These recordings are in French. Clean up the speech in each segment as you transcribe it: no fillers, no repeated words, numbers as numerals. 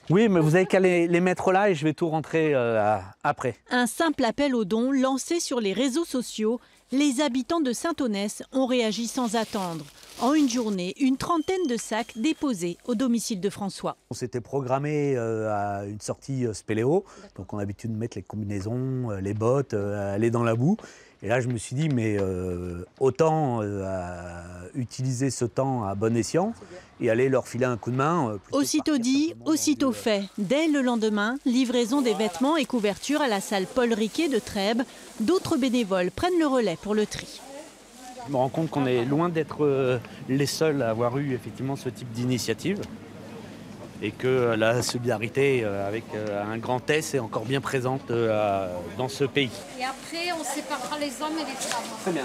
Oui, mais vous avez qu'à les mettre là et je vais tout rentrer après. Un simple appel aux dons lancé sur les réseaux sociaux. Les habitants de Saint-Onès ont réagi sans attendre. En une journée, une trentaine de sacs déposés au domicile de François. On s'était programmé à une sortie spéléo, donc on a l'habitude de mettre les combinaisons, les bottes, aller dans la boue. Et là, je me suis dit, mais autant utiliser ce temps à bon escient et aller leur filer un coup de main. Aussitôt dit, aussitôt fait. Dès le lendemain, livraison des vêtements et couvertures à la salle Paul Riquet de Trèbes. D'autres bénévoles prennent le relais pour le tri. Je me rends compte qu'on est loin d'être les seuls à avoir eu effectivement ce type d'initiative et que la solidarité avec un grand S est encore bien présente dans ce pays. Et après, on séparera les hommes et les femmes. Très bien.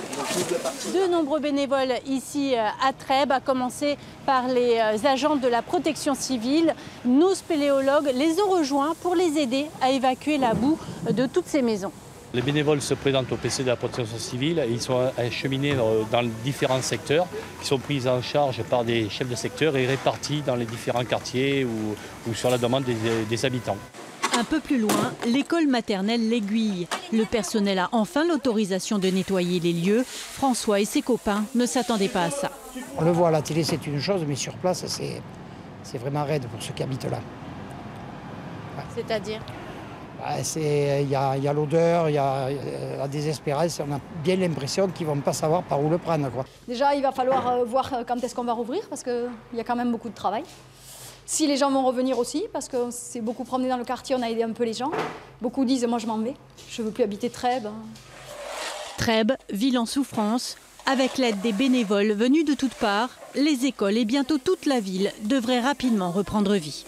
De nombreux bénévoles ici à Trèbes, à commencer par les agents de la protection civile. Nos spéléologues les ont rejoints pour les aider à évacuer la boue de toutes ces maisons. Les bénévoles se présentent au PC de la protection civile et ils sont acheminés dans différents secteurs qui sont pris en charge par des chefs de secteur et répartis dans les différents quartiers ou sur la demande des habitants. Un peu plus loin, l'école maternelle L'Aiguille. Le personnel a enfin l'autorisation de nettoyer les lieux. François et ses copains ne s'attendaient pas à ça. On le voit à la télé, c'est une chose, mais sur place, c'est vraiment raide pour ceux qui habitent là. Ouais. C'est-à-dire ? Il y a l'odeur, il y a la désespérance, on a bien l'impression qu'ils ne vont pas savoir par où le prendre, quoi. Déjà, il va falloir voir quand est-ce qu'on va rouvrir, parce qu'il y a quand même beaucoup de travail. Si les gens vont revenir aussi, parce que c'est beaucoup promené dans le quartier, on a aidé un peu les gens. Beaucoup disent « moi je m'en vais, je ne veux plus habiter Trèbes ». Trèbes, ville en souffrance. Avec l'aide des bénévoles venus de toutes parts, les écoles et bientôt toute la ville devraient rapidement reprendre vie.